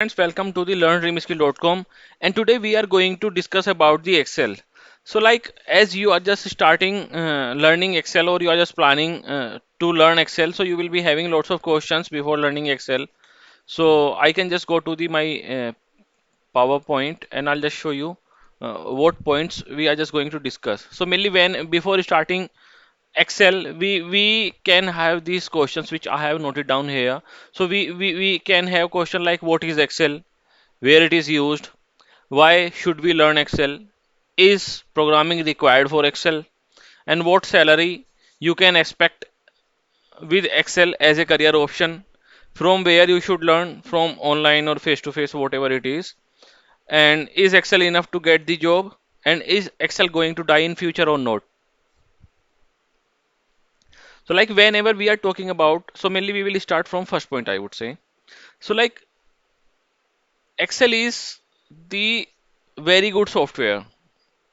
Friends, welcome to the learndreamskill.com, and today we are going to discuss about the Excel. So like as you are just starting learning Excel, or you are just planning to learn Excel, so you will be having lots of questions before learning Excel. So I can just go to the my PowerPoint and I'll just show you what points we are just going to discuss. So mainly when before starting Excel, we can have these questions which I have noted down here. So we can have question like what is Excel, where it is used, why should we learn Excel, is programming required for Excel, and what salary you can expect with Excel as a career option, from where you should learn, from online or face to face, whatever it is, and is Excel enough to get the job, and is Excel going to die in future or not. So like whenever we are talking about, so mainly we will start from first point, I would say. So like Excel is the very good software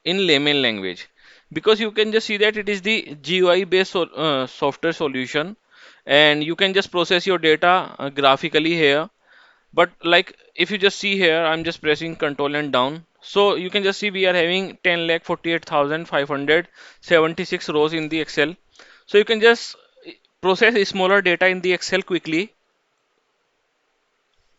in layman language, because you can just see that it is the GUI based software solution, and you can just process your data graphically here. But like if you just see here, I'm just pressing control and down, so you can just see we are having 10,48,576 rows in the Excel. So you can just process smaller data in the Excel quickly.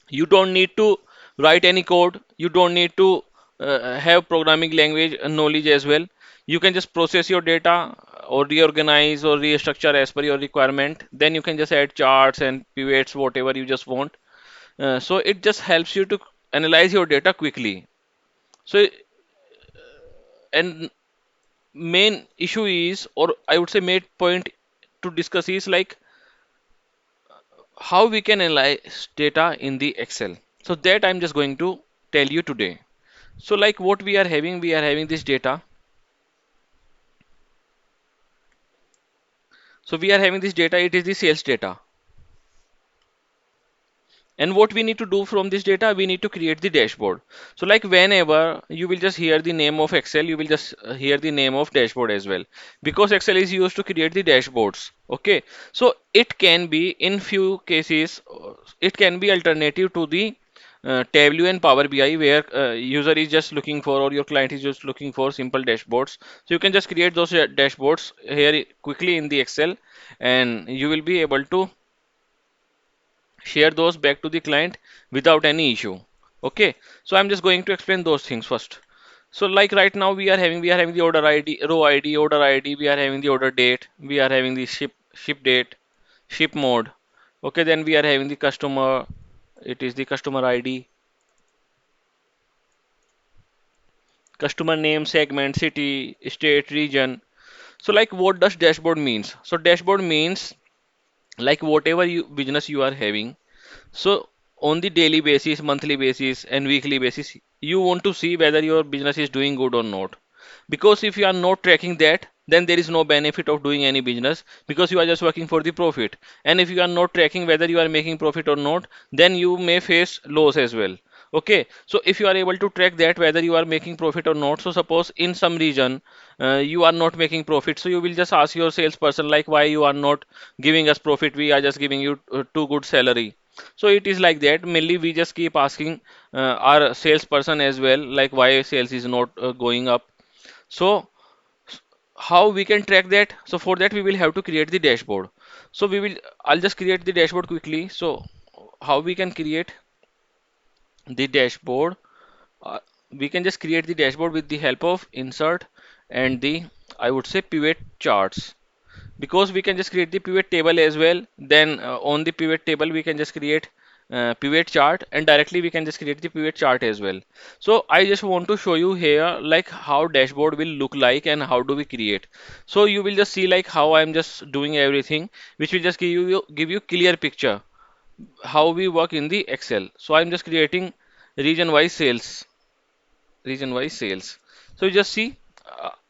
You don't need to write any code, you don't need to have programming language knowledge as well. You can just process your data or reorganize or restructure as per your requirement. Then you can just add charts and pivots, whatever you just want. So it just helps you to analyze your data quickly. So and main issue is, or I would say main point to discuss is like how we can analyze data in the Excel. So that I'm just going to tell you today. So like what we are having this data. So we are having this data, it is the sales data. And what we need to do from this data, we need to create the dashboard. So like whenever you will just hear the name of Excel, you will just hear the name of dashboard as well, because Excel is used to create the dashboards. Okay, so it can be in few cases, it can be alternative to the Tableau and Power BI, where user is just looking for, or your client is just looking for simple dashboards. So you can just create those dashboards here quickly in the Excel, and you will be able to share those back to the client without any issue. Okay, so I'm just going to explain those things first. So like right now we are having the order ID, row ID, order ID, we are having the order date, we are having the ship date, ship mode. Okay, then we are having the customer, it is the customer ID, customer name, segment, city, state, region. So like what does dashboard means? So dashboard means like whatever you business you are having. So on the daily basis, monthly basis, and weekly basis, you want to see whether your business is doing good or not. Because if you are not tracking that, then there is no benefit of doing any business, because you are just working for the profit. And if you are not tracking whether you are making profit or not, then you may face loss as well. Okay, so if you are able to track that whether you are making profit or not, so suppose in some region you are not making profit, so you will just ask your salesperson like why you are not giving us profit, we are just giving you too good salary. So it is like that. Mainly we just keep asking our salesperson as well, like why sales is not going up. So how we can track that? So for that we will have to create the dashboard. So I'll just create the dashboard quickly. So how we can create the dashboard? Uh, we can just create the dashboard with the help of insert and the, I would say, pivot charts, because we can just create the pivot table as well. Then on the pivot table we can just create pivot chart, and directly we can just create the pivot chart as well. So I just want to show you here like how dashboard will look like and how do we create. So you will just see like how I'm just doing everything, which will just give you clear picture how we work in the Excel. So I'm just creating region wise sales, region wise sales. So you just see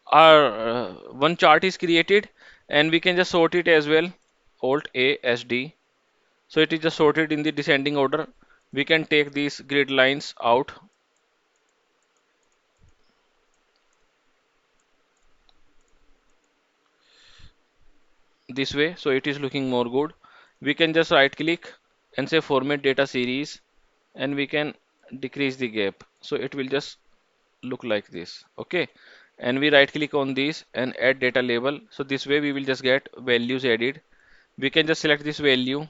our one chart is created, and we can just sort it as well. Alt A S D. So it is just sorted in the descending order. We can take these grid lines out this way, so it is looking more good. We can just right click and say format data series, and we can decrease the gap. So it will just look like this. Okay. And we right click on these and add data label. So this way we will just get values added. We can just select this value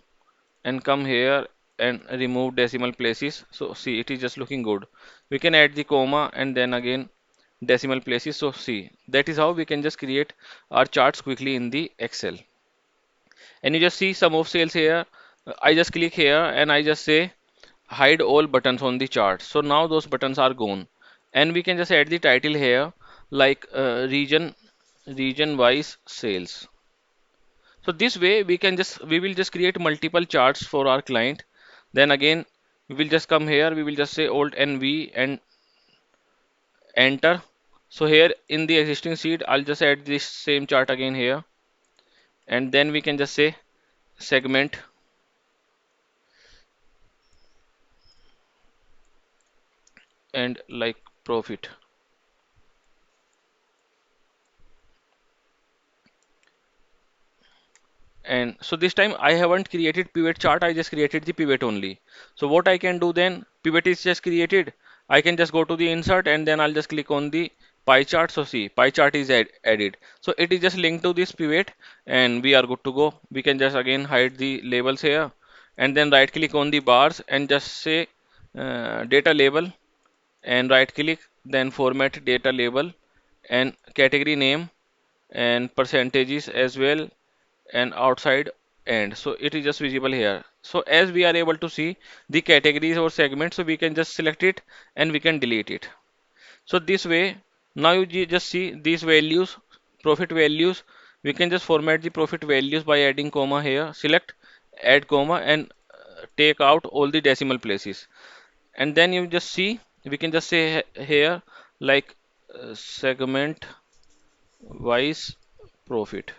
and come here and remove decimal places. So see, it is just looking good. We can add the comma and then again decimal places. So see, that is how we can just create our charts quickly in the Excel. And you just see some of sales here. I just click here and I just say hide all buttons on the chart. So now those buttons are gone. And we can just add the title here like region wise sales. So this way we will just create multiple charts for our client. Then again we will just come here, we will just say Alt and V and enter. So here in the existing sheet I'll just add this same chart again here, and then we can just say segment and like profit. And so this time I haven't created pivot chart, I just created the pivot only. So what I can do then, pivot is just created. I can just go to the insert and then I'll just click on the pie chart. So see, pie chart is added. So it is just linked to this pivot and we are good to go. We can just again hide the labels here and then right click on the bars and just say data label and right click, then format data label and category name and percentages as well and outside end. So it is just visible here. So as we are able to see the categories or segments, so we can just select it and we can delete it. So this way, now you just see these values, profit values. We can just format the profit values by adding comma here, select, add comma and take out all the decimal places. And then you just see, we can just say here like segment wise profit.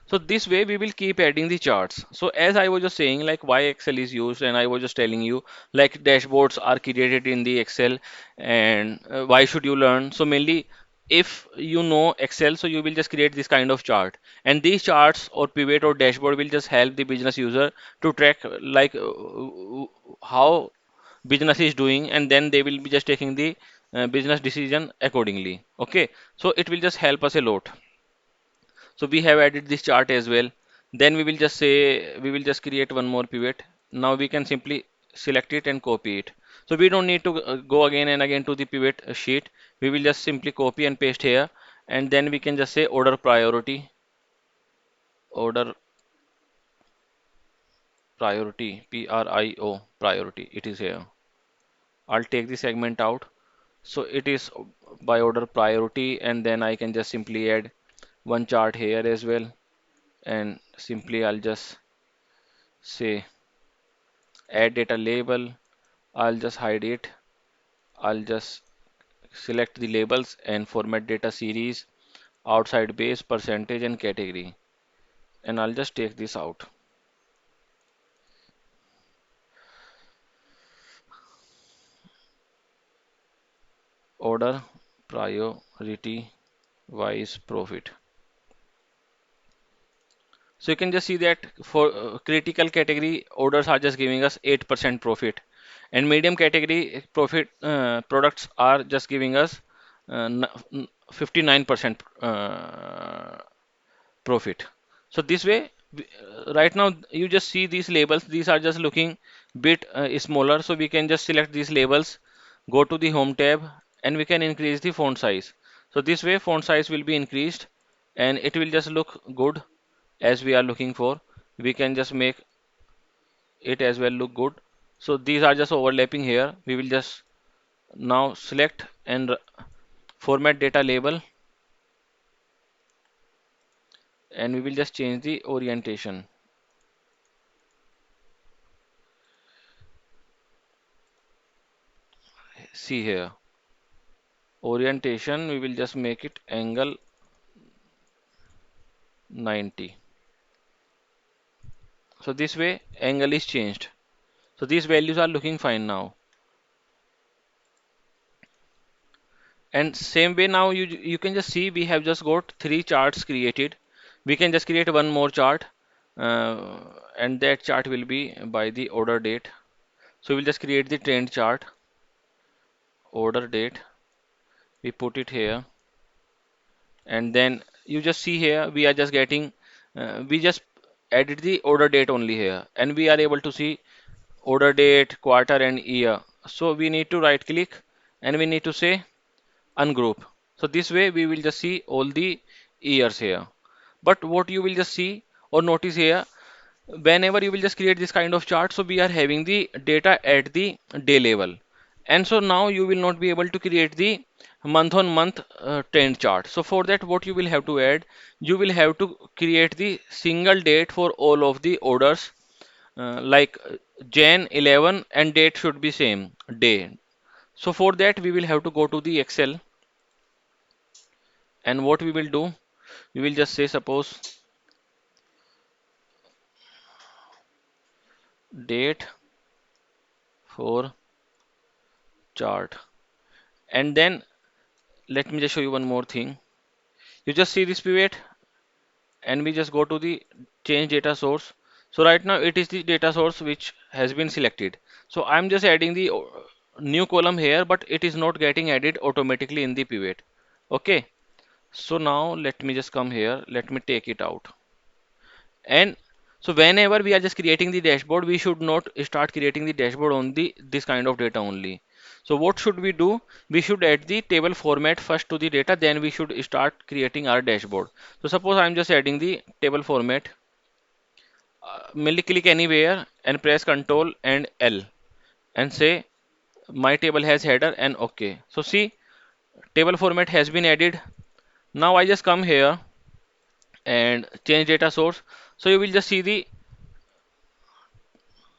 So this way we will keep adding the charts. So as I was just saying, like why Excel is used, and I was just telling you, like dashboards are created in the Excel, and why should you learn? So mainly, if you know Excel, so you will just create this kind of chart, and these charts or pivot or dashboard will just help the business user to track like how business is doing, and then they will be just taking the business decision accordingly. Okay, so it will just help us a lot. So we have added this chart as well. Then we will just say we will just create one more pivot. Now we can simply select it and copy it. So we don't need to go again and again to the pivot sheet. We will just simply copy and paste here, and then we can just say order priority, priority. It is here. I'll take the segment out. So it is by order priority, and then I can just simply add one chart here as well, and simply I'll just say add data label. I'll just hide it. I'll just select the labels and format data series, outside base, percentage and category. And I'll just take this out. Order priority wise profit. So you can just see that for critical category orders are just giving us 8% profit, and medium category profit products are just giving us 59% profit. So this way, right now you just see these labels. These are just looking bit smaller. So we can just select these labels, go to the home tab, and we can increase the font size. So this way, font size will be increased, and it will just look good as we are looking for. We can just make it as well look good. So these are just overlapping here. We will just now select and format data label, and we will just change the orientation. See here, orientation, we will just make it angle 90. So this way angle is changed. So these values are looking fine now. And same way now you can just see we have just got three charts created. We can just create one more chart. and that chart will be by the order date. So we'll just create the trend chart, order date, we put it here, and then you just see here we are just getting, we just added the order date only here, and we are able to see order date, quarter, and year. So we need to right click and we need to say ungroup. So this way we will just see all the years here. But what you will just see or notice here, whenever you will just create this kind of chart, so we are having the data at the day level, and so now you will not be able to create the month on month trend chart. So for that, what you will have to add, you will have to create the single date for all of the orders, like Jan 11, and date should be same day. So for that we will have to go to the Excel, and what we will do, we will just say suppose date for chart, and then let me just show you one more thing. You just see this pivot, and we just go to the change data source. So right now it is the data source which has been selected. So I'm just adding the new column here, but it is not getting added automatically in the pivot. Okay. So now let me just come here. Let me take it out. And so whenever we are just creating the dashboard, we should not start creating the dashboard on the this kind of data only. So what should we do? We should add the table format first to the data, then we should start creating our dashboard. So suppose I'm just adding the table format. Merely click anywhere and press Ctrl and L and say my table has header and OK. So see, table format has been added. Now I just come here and change data source. So you will just see the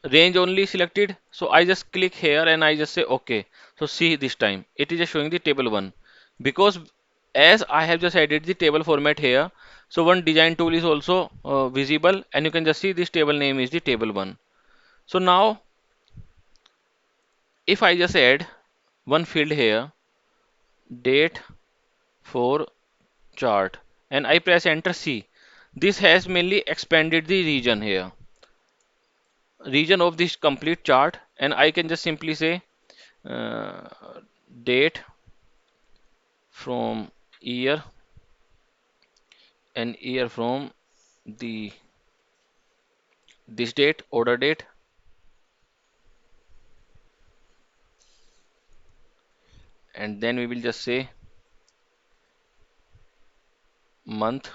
range only selected. So I just click here and I just say OK. So see, this time it is just showing the table 1, because as I have just added the table format here, so one design tool is also visible, and you can just see this table name is the table 1. So now if I just add one field here, date for chart, and I press enter, C, this has mainly expanded the region here, region of this complete chart, and I can just simply say uh, date from year and year from the this date, order date, and then we will just say month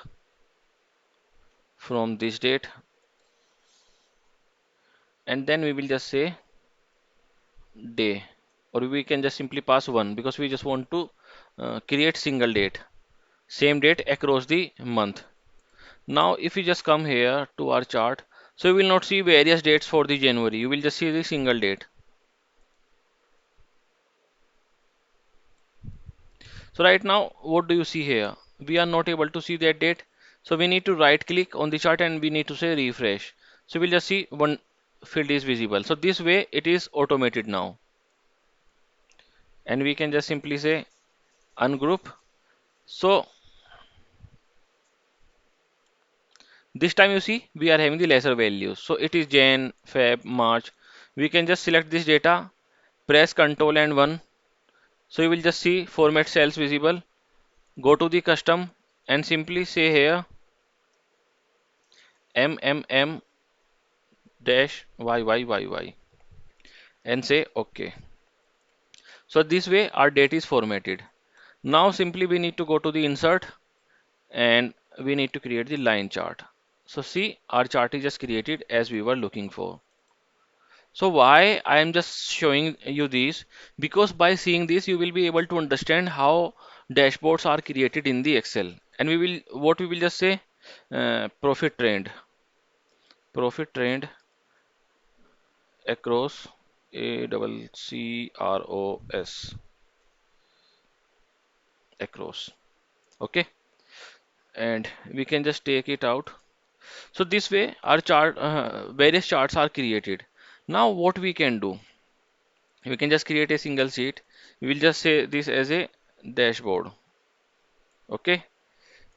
from this date, and then we will just say day, or we can just simply pass 1 because we just want to create single date, same date across the month. Now if you just come here to our chart, so you will not see various dates for the January, you will just see the single date. So right now what do you see here? We are not able to see that date, so we need to right click on the chart and we need to say refresh. So we'll just see one field is visible. So this way it is automated now, and we can just simply say ungroup. So this time you see we are having the lesser values, so it is Jan, Feb, March. We can just select this data, press Ctrl and 1, so you will just see format cells visible. Go to the custom and simply say here MMM dash YYYY and say OK. So this way our date is formatted. Now simply we need to go to the insert and we need to create the line chart. So see, our chart is just created as we were looking for. So why I am just showing you this? Because by seeing this you will be able to understand how dashboards are created in the Excel. And we will, what we will just say, profit trend across, ACCROS, across. Okay, and we can just take it out. So this way our chart, various charts are created. Now what we can do, we can just create a single sheet. We will just say this as a dashboard. Okay,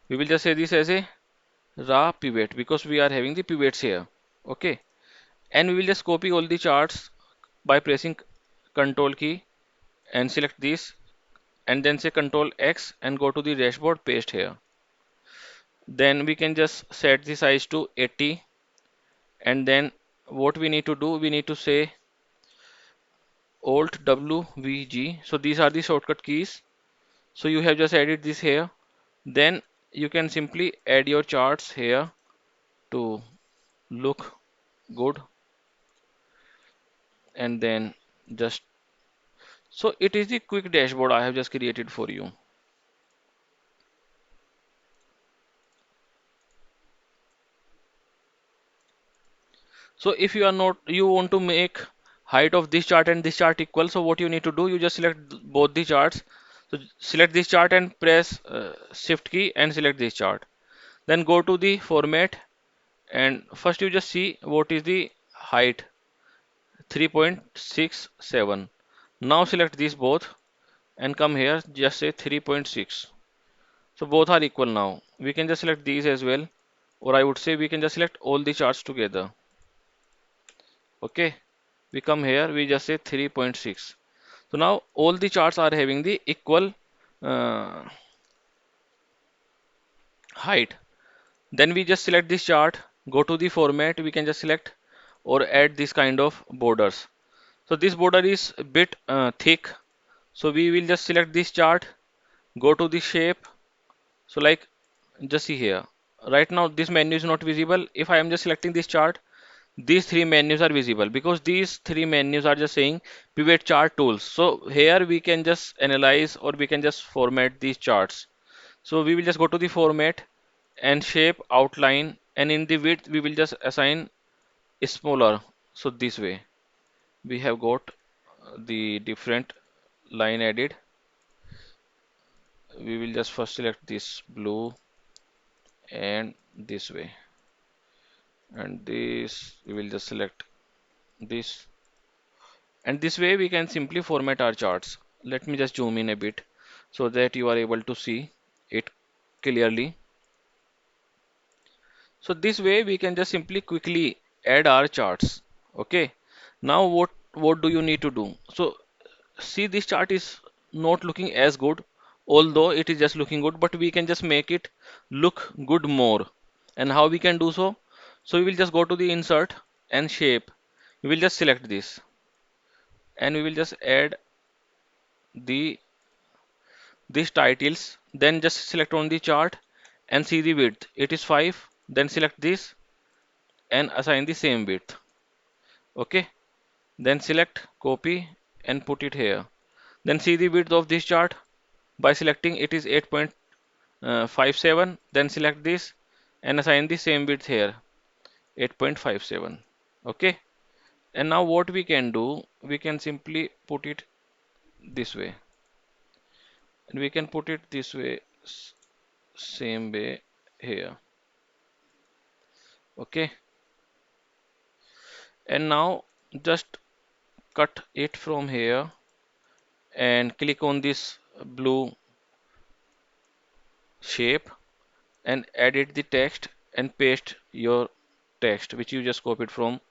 we will just say this as a raw pivot because we are having the pivots here. Okay, and we will just copy all the charts by pressing Control key and select this and then say Control X and go to the dashboard, paste here. Then we can just set the size to 80, and then what we need to do, we need to say Alt W V G. So these are the shortcut keys. So you have just added this here. Then you can simply add your charts here to look good, and then just so it is the quick dashboard I have just created for you. So if you are not, you want to make height of this chart and this chart equal, so what you need to do, you just select both the charts. So select this chart and press shift key and select this chart. Then go to the format and first you just see what is the height, 3.67. Now select these both and come here, just say 3.6. So both are equal now. We can just select these as well, or I would say we can just select all the charts together. Okay, we come here, we just say 3.6. So now all the charts are having the equal uh, height. Then we just select this chart, go to the format, we can just select or add this kind of borders. So this border is a bit thick. So we will just select this chart, go to the shape. So like just see here. Right now this menu is not visible. If I am just selecting this chart, these three menus are visible because these three menus are just saying pivot chart tools. So here we can just analyze or we can just format these charts. So we will just go to the format and shape outline, and in the width we will just assign smaller. So this way we have got the different line added. We will just first select this blue and this way, and this we will just select this, and this way we can simply format our charts. Let me just zoom in a bit so that you are able to see it clearly. So this way we can just simply quickly add our charts. Okay. Now what do you need to do? So see, this chart is not looking as good, although it is just looking good, but we can just make it look good more. And how we can do so? So we will just go to the insert and shape. We will just select this and we will just add the these titles. Then just select on the chart and see the width. It is 5. Then select this and assign the same width. Okay. Then select copy and put it here. Then see the width of this chart by selecting it is 8.57. Then select this and assign the same width here, 8.57. Okay. And now what we can do, we can simply put it this way, and we can put it this way, same way here. Okay. And now just cut it from here and click on this blue shape and edit the text and paste your text which you just copied from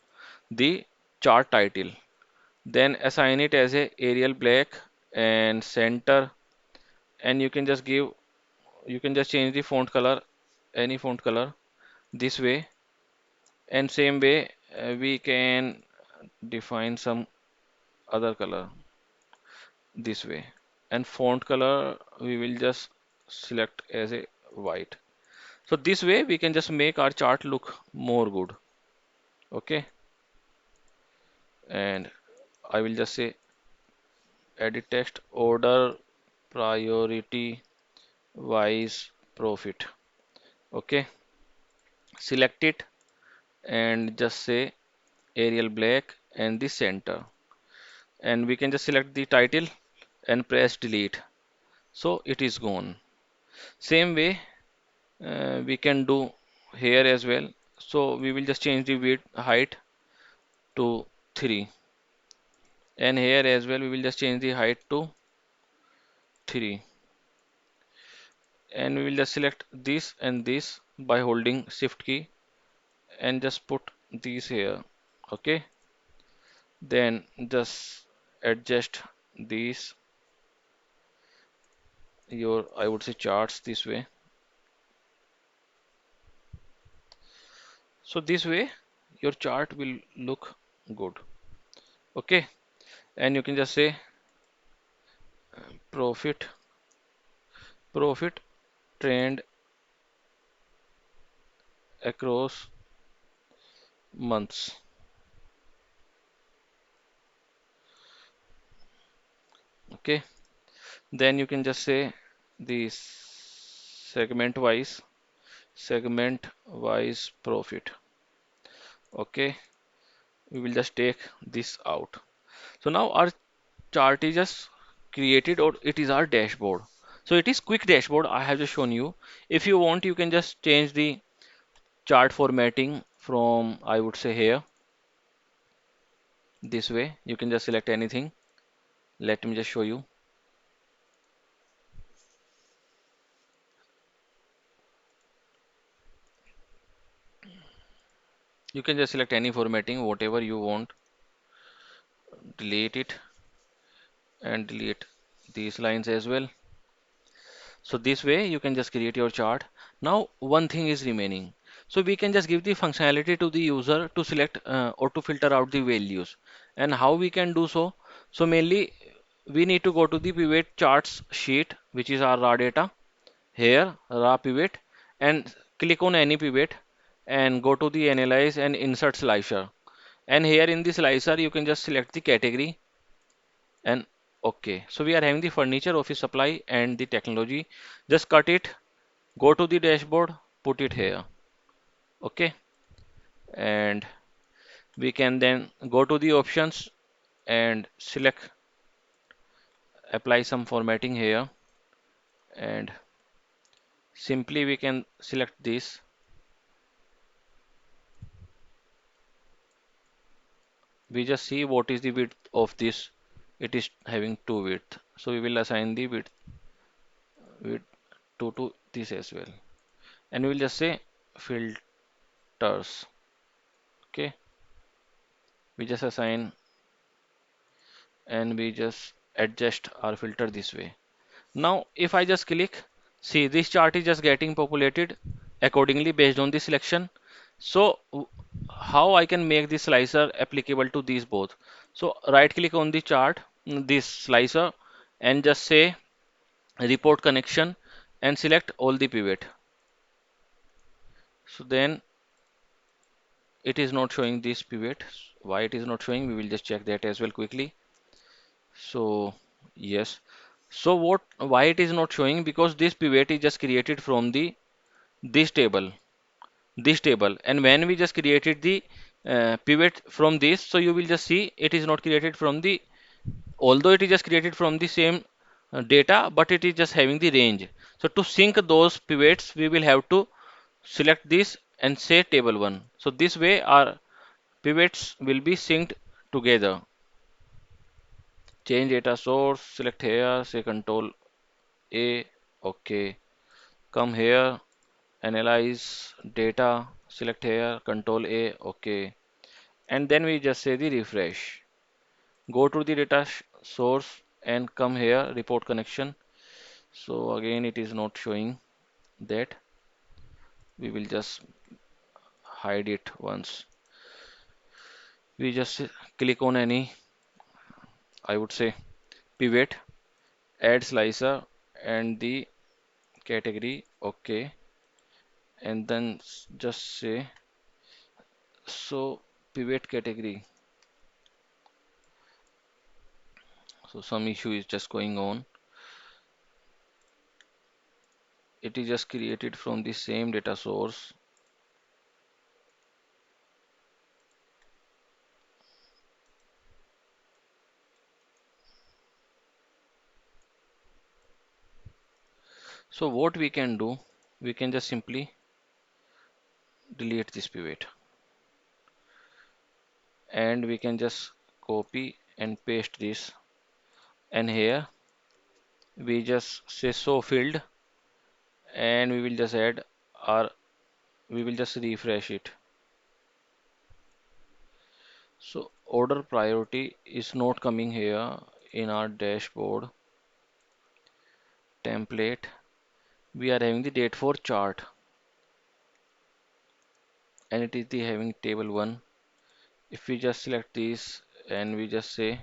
the chart title. Then assign it as a Arial black and center, and you can just change the font color, any font color this way, and same way we can define some other color this way, and font color we will just select as a white. So this way we can just make our chart look more good. Okay, and I will just say edit text, order priority wise profit. Okay, select it and just say Arial black and the center, and we can just select the title and press delete, so it is gone. Same way we can do here as well. So we will just change the width height to 3, and here as well we will just change the height to 3, and we will just select this and this by holding shift key and just put these here. Okay, then just adjust these your, I would say, charts this way. So this way your chart will look good. Okay, and you can just say profit profit trend across months. Okay, then you can just say the segment wise profit. Okay, we will just take this out. So now our chart is just created, or it is our dashboard. So it is quick dashboard I have just shown you. If you want, you can just change the chart formatting from, I would say, here. This way you can just select anything. Let me just show you. You can just select any formatting, whatever you want. Delete it and delete these lines as well. So this way you can just create your chart. Now one thing is remaining. So we can just give the functionality to the user to select or to filter out the values. And how we can do so? So mainly we need to go to the pivot charts sheet, which is our raw data. Here, raw pivot, and click on any pivot and go to the analyze and insert slicer. And here in the slicer, you can just select the category and okay. So we are having the furniture, office supply, and the technology. Just cut it, go to the dashboard, put it here. Okay, and we can then go to the options and select apply some formatting here, and simply we can select this. We just see what is the width of this. It is having two width, so we will assign the width to this as well, and we will just say filters. Okay, we just assign and we just adjust our filter this way. Now, if I just click, see this chart is just getting populated accordingly based on the selection. So, how I can make this slicer applicable to these both? So, right click on the chart, this slicer, and just say report connection and select all the pivot. So then it is not showing this pivot. Why it is not showing? We will just check that as well quickly. So yes. So what? Why it is not showing? Because this pivot is just created from the this table, and when we just created the pivot from this, so you will just see it is not created from the, although it is just created from the same data, but it is just having the range. So to sync those pivots, we will have to select this and say table 1. So this way our pivots will be synced together. Change data source, select here, say control A, okay. Come here, analyze data, select here, control A, okay. And then we just say the refresh. Go to the data source and come here, report connection. So again, it is not showing that. We will just hide it once. We just click on any, I would say, pivot, add slicer and the category, okay, and then just say so pivot category. So some issue is just going on. It is just created from the same data source. So what we can do, we can just simply delete this pivot, and we can just copy and paste this, and here we just say so filled, and we will just add our we will just refresh it. So order priority is not coming here in our dashboard template. We are having the date for chart, and it is the having table 1. If we just select this and we just say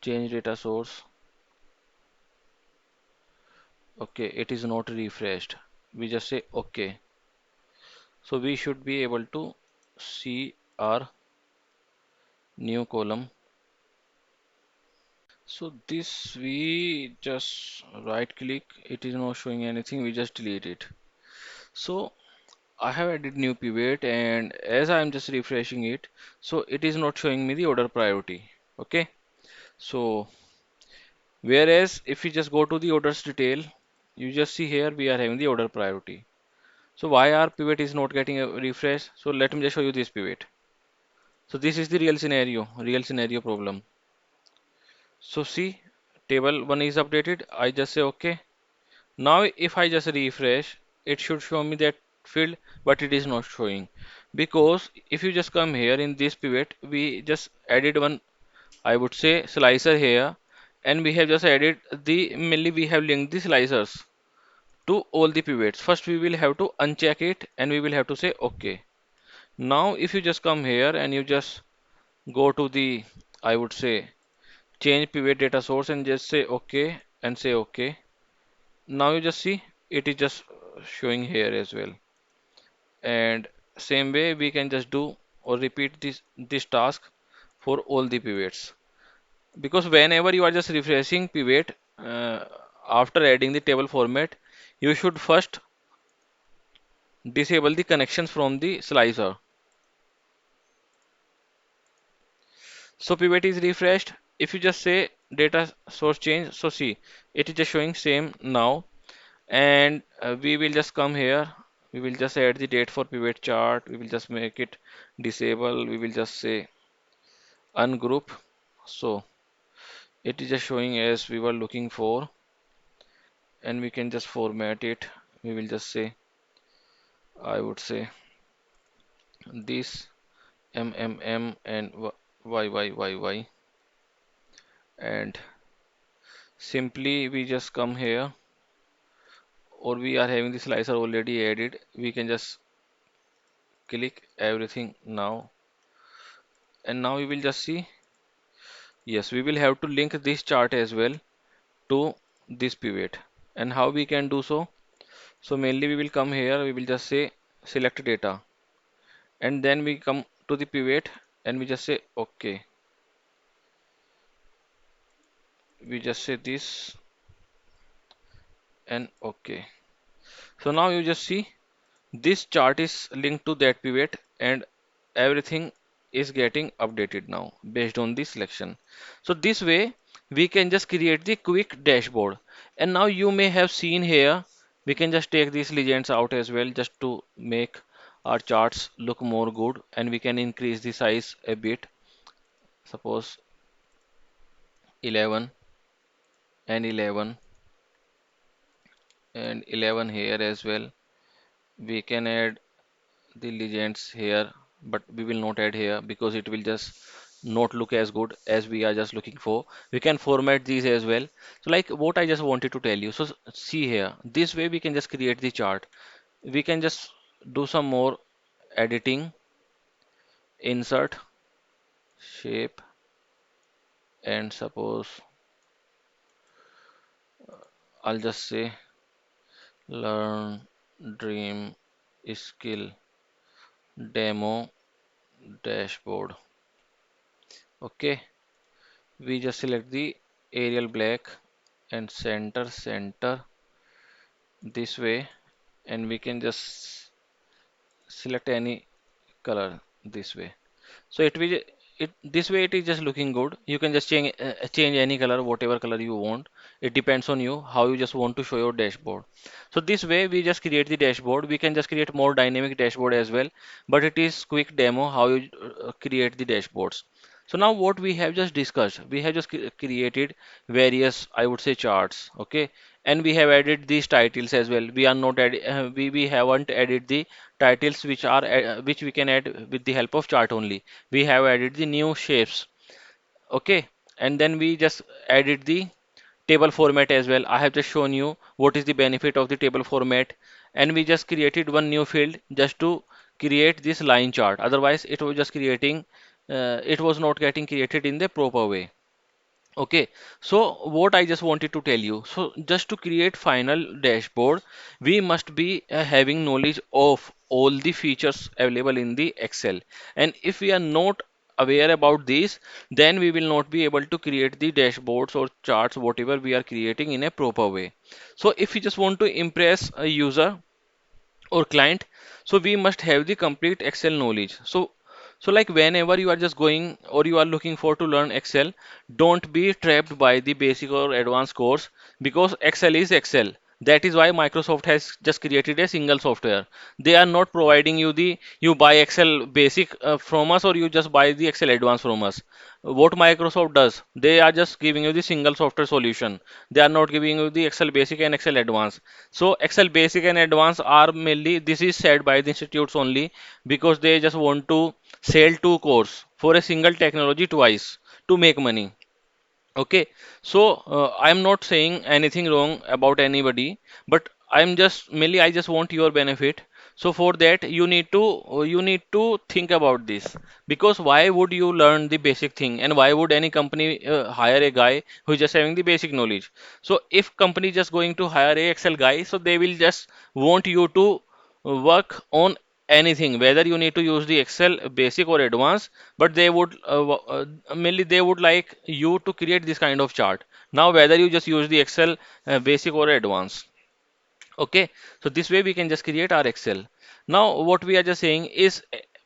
change data source, okay, it is not refreshed. We just say okay. So we should be able to see our new column. So this we just right click, it is not showing anything, we just delete it. So I have added new pivot, and as I am just refreshing it, so it is not showing me the order priority. Okay. So whereas if we just go to the orders detail, you just see here we are having the order priority. So why our pivot is not getting a refresh? So let me just show you this pivot. So this is the real scenario problem. So see, table 1 is updated. I just say okay. Now if I just refresh, it should show me that field, but it is not showing. Because if you just come here in this pivot, we just added one, I would say, slicer here, and we have just added the, mainly we have linked the slicers to all the pivots. First we will have to uncheck it and we will have to say okay. Now if you just come here and you just go to the, I would say, change pivot data source and just say okay and say okay. Now you just see it is just showing here as well. And same way we can just do or repeat this task for all the pivots. Because whenever you are just refreshing pivot after adding the table format, you should first disable the connections from the slicer. So pivot is refreshed. If you just say data source change, so see it is just showing same now. And we will just come here, we will just add the date for pivot chart, we will just make it disable, we will just say ungroup. So it is just showing as we were looking for, and we can just format it. We will just say, I would say this MMM and YYYY, and simply we just come here, or we are having the slicer already added, we can just click everything now, and now we will just see, yes, we will have to link this chart as well to this pivot. And how we can do so? So mainly we will come here, we will just say select data, and then we come to the pivot and we just say okay. We just say this and okay. So now you just see this chart is linked to that pivot, and everything is getting updated now based on the selection. So this way we can just create the quick dashboard. And now you may have seen here, we can just take these legends out as well just to make our charts look more good, and we can increase the size a bit, suppose 11 and 11 and 11 here as well. We can add the legends here, but we will not add here because it will just not look as good as we are just looking for. We can format these as well. So like what I just wanted to tell you. So see here, this way we can just create the chart. We can just do some more editing, insert, shape, and suppose I'll just say learn, dream, skill, demo, dashboard. Okay, we just select the Arial black and center this way, and we can just select any color this way. So it this way it is just looking good. You can just change any color, whatever color you want. It depends on you how you just want to show your dashboard. So this way we just create the dashboard. We can just create more dynamic dashboard as well, but it is quick demo how you create the dashboards. So now what we have just discussed, we have just created various, I would say, charts, okay, and we have added these titles as well. We are not we haven't added the titles which are which we can add with the help of chart only. We have added the new shapes, okay, and then we just added the table format as well. I have just shown you what is the benefit of the table format, and we just created one new field just to create this line chart. Otherwise, it was just creating, it was not getting created in the proper way. Okay, so what I just wanted to tell you, so just to create final dashboard, we must be having knowledge of all the features available in the Excel. And if we are not aware about this, then we will not be able to create the dashboards or charts, whatever we are creating in a proper way. So if you just want to impress a user or client, so we must have the complete Excel knowledge. So like whenever you are just going or you are looking for to learn Excel, don't be trapped by the basic or advanced course, because Excel is Excel. That is why Microsoft has just created a single software. They are not providing you the, you buy Excel basic from us, or you just buy the Excel advanced from us. What Microsoft does, they are just giving you the single software solution. They are not giving you the Excel basic and Excel advanced. So Excel basic and advanced are mainly, this is said by the institutes only, because they just want to sell two course for a single technology twice to make money. Okay, so I'm not saying anything wrong about anybody, but I'm just mainly, I just want your benefit. So for that you need to think about this, because why would you learn the basic thing, and why would any company hire a guy who is just having the basic knowledge? So if company just going to hire a Excel guy, so they will just want you to work on anything, whether you need to use the Excel basic or advanced, but they would mainly they would like you to create this kind of chart. Now whether you just use the Excel basic or advanced, okay, so this way we can just create our Excel. Now what we are just saying is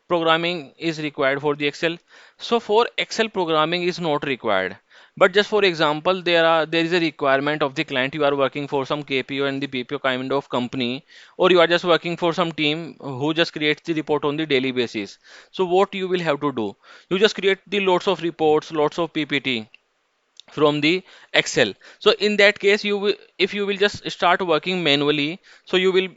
programming is required for the Excel. So for Excel, programming is not required, but just for example, there is a requirement of the client. You are working for some KPO and the BPO kind of company, or you are just working for some team who just creates the report on the daily basis. So what you will have to do, you just create the lots of reports, lots of PPT from the Excel. So in that case, you will, if you will just start working manually, so you will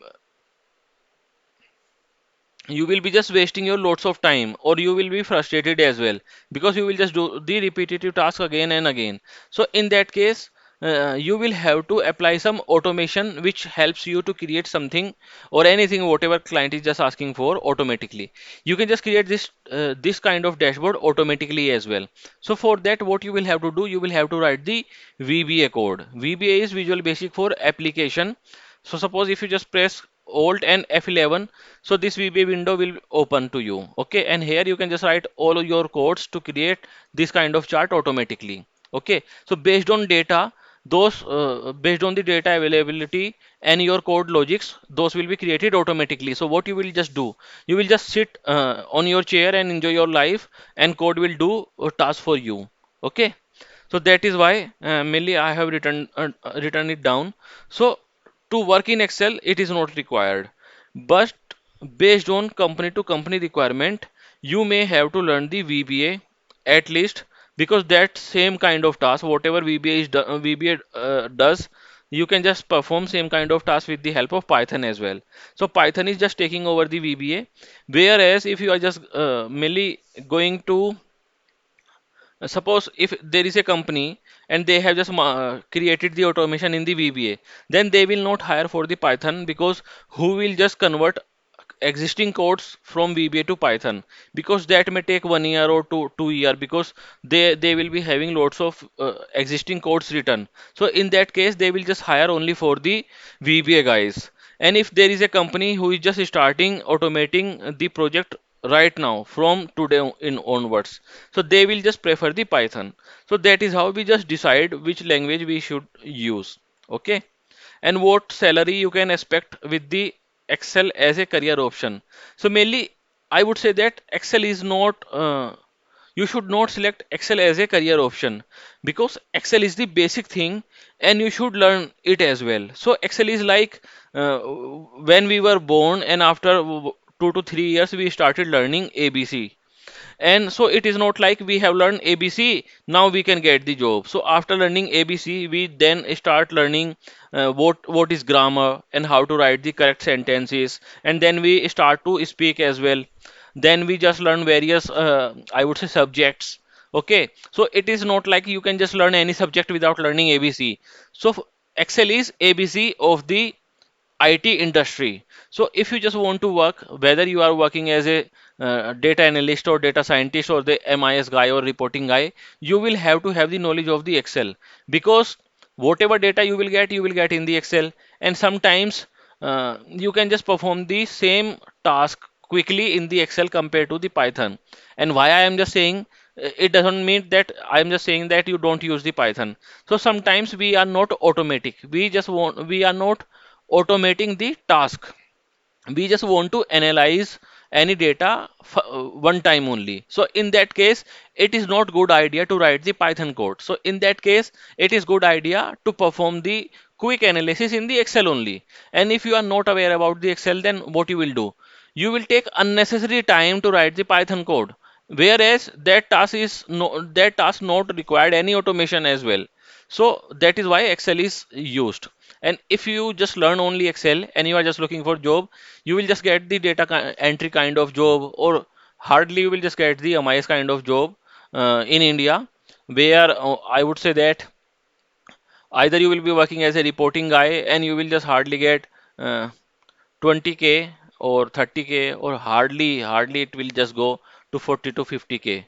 be just wasting your lots of time, or you will be frustrated as well, because you will just do the repetitive task again and again. So in that case, you will have to apply some automation which helps you to create something or anything whatever client is just asking for automatically. You can just create this kind of dashboard automatically as well. So for that, what you will have to do, you will have to write the VBA code. VBA is Visual Basic for Application. So suppose if you just press Alt and F11, so this VBA window will open to you. Okay, and here you can just write all of your codes to create this kind of chart automatically. Okay, so based on data, those based on the data availability and your code logics, those will be created automatically. So what you will just do, you will just sit on your chair and enjoy your life, and code will do a task for you. Okay, so that is why mainly I have written it down. So to work in Excel, it is not required, but based on company to company requirement, you may have to learn the VBA at least, because that same kind of task, whatever VBA does, you can just perform same kind of task with the help of Python as well. So Python is just taking over the VBA, whereas if you are just mainly going to, suppose if there is a company and they have just created the automation in the VBA, then they will not hire for the Python, because who will just convert existing codes from VBA to Python, because that may take 1 year or two year, because they will be having lots of existing codes written. So in that case, they will just hire only for the VBA guys. And if there is a company who is just starting automating the project right now from today in onwards, so they will just prefer the Python. So that is how we just decide which language we should use. Okay, and what salary you can expect with the Excel as a career option. So mainly, I would say that Excel is not. You should not select Excel as a career option, because Excel is the basic thing and you should learn it as well. So Excel is like when we were born, and after 2 to 3 years we started learning ABC. And so it is not like we have learned ABC, now we can get the job. So after learning ABC, we then start learning what is grammar and how to write the correct sentences, and then we start to speak as well. Then we just learn various, I would say, subjects. Okay, so it is not like you can just learn any subject without learning ABC. So Excel is ABC of the IT industry. So if you just want to work, whether you are working as a data analyst or data scientist or the MIS guy or reporting guy, you will have to have the knowledge of the Excel, because whatever data you will get in the Excel, and sometimes you can just perform the same task quickly in the Excel compared to the Python. And why I am just saying, it doesn't mean that I am just saying that you don't use the Python. So sometimes we are not automatic. We are not automating the task. We just want to analyze any data one time only. So in that case, it is not good idea to write the Python code. So in that case, it is good idea to perform the quick analysis in the Excel only. And if you are not aware about the Excel, then what you will do, you will take unnecessary time to write the Python code, whereas that task not required any automation as well. So that is why Excel is used. And if you just learn only Excel and you are just looking for job, you will just get the entry kind of job, or hardly you will just get the MIS kind of job in India, where I would say that either you will be working as a reporting guy and you will just hardly get uh, 20K or 30K, or hardly it will just go to 40 to 50K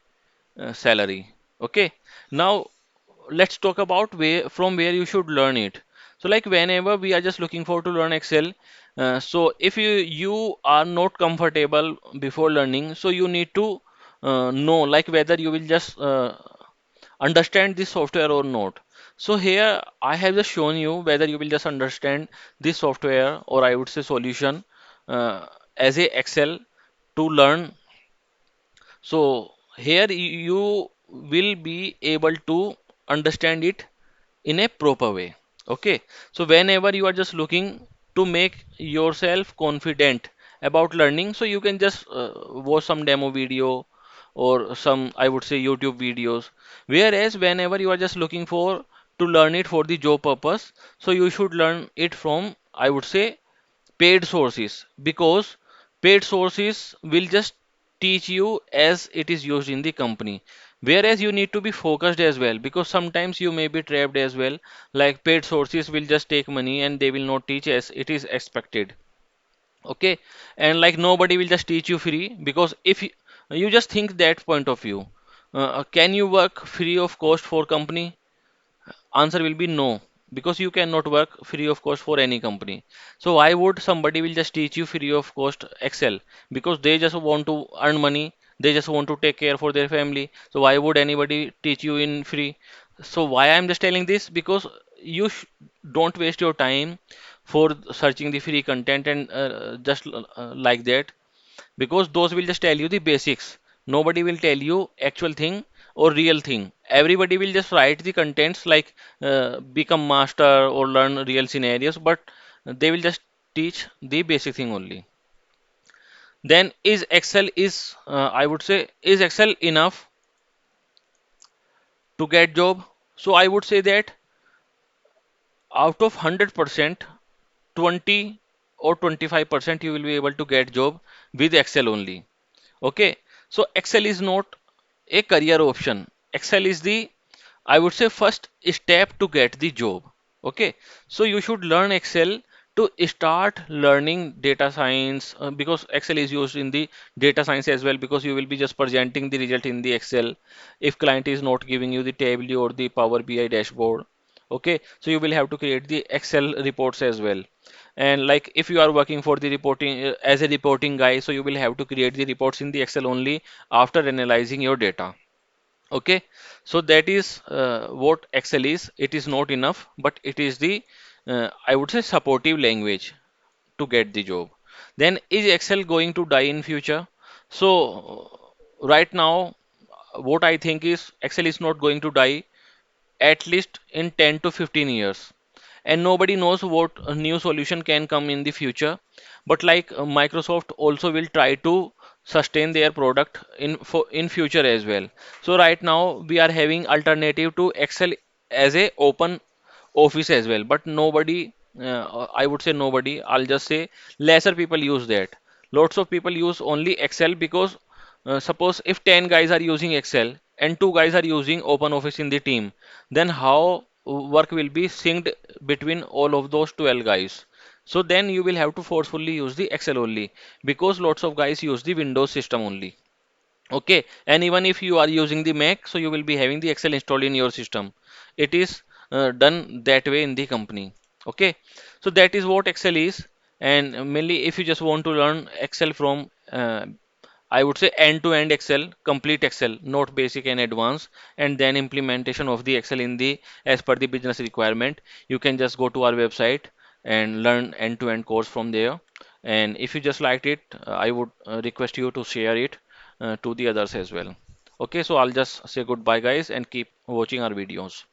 salary. Okay, now let's talk about where you should learn it. So like whenever we are just looking for to learn Excel, so if you are not comfortable before learning, so you need to know like whether you will just understand this software or not. So here I have just shown you whether you will just understand this software, or I would say solution, uh, as a Excel to learn. So here you will be able to understand it in a proper way. Okay, so whenever you are just looking to make yourself confident about learning, so you can just watch some demo video or some, I would say, YouTube videos. Whereas whenever you are just looking for to learn it for the job purpose, so you should learn it from, I would say, paid sources, because paid sources will just teach you as it is used in the company, whereas you need to be focused as well, because sometimes you may be trapped as well, like paid sources will just take money and they will not teach as it is expected. Okay, and like nobody will just teach you free, because if you just think that point of view, can you work free of cost for company? Answer will be no, because you cannot work free of cost for any company. So why would somebody will just teach you free of cost Excel? Because they just want to earn money, they just want to take care for their family. So why would anybody teach you in free? So why I'm just telling this, because you don't waste your time for searching the free content and just like that, because those will just tell you the basics. Nobody will tell you actual thing or real thing. Everybody will just write the contents like become master or learn real scenarios, but they will just teach the basic thing only. Then is Excel is I would say, is Excel enough to get job? So I would say that out of 100%, 20 or 25% you will be able to get job with Excel only. Okay, so Excel is not a career option. Excel is the, I would say, first step to get the job. Okay, so you should learn Excel to start learning data science, because Excel is used in the data science as well, because you will be just presenting the result in the Excel if client is not giving you the table or the Power BI dashboard. Okay, so you will have to create the Excel reports as well. And like if you are working for the reporting as a reporting guy, so you will have to create the reports in the Excel only after analyzing your data. Okay, so that is what Excel is. It is not enough, but it is the I would say supportive language to get the job. Then is Excel going to die in future? So right now, what I think is Excel is not going to die at least in 10 to 15 years, and nobody knows what a new solution can come in the future. But like Microsoft also will try to sustain their product in future as well. So right now we are having alternative to Excel as a open office as well, but nobody, I would say nobody, I'll just say lesser people use that. Lots of people use only Excel because suppose if 10 guys are using Excel and 2 guys are using open office in the team, then how work will be synced between all of those 12 guys? So then you will have to forcefully use the Excel only, because lots of guys use the Windows system only. Okay, and even if you are using the Mac, so you will be having the Excel installed in your system. It is done that way in the company. Okay, so that is what Excel is. And mainly, if you just want to learn Excel from, I would say end-to-end Excel, complete Excel, not basic and advanced, and then implementation of the Excel in the as per the business requirement. You can just go to our website and learn end-to-end course from there. And if you just liked it, I would request you to share it to the others as well. Okay, so I'll just say goodbye, guys, and keep watching our videos.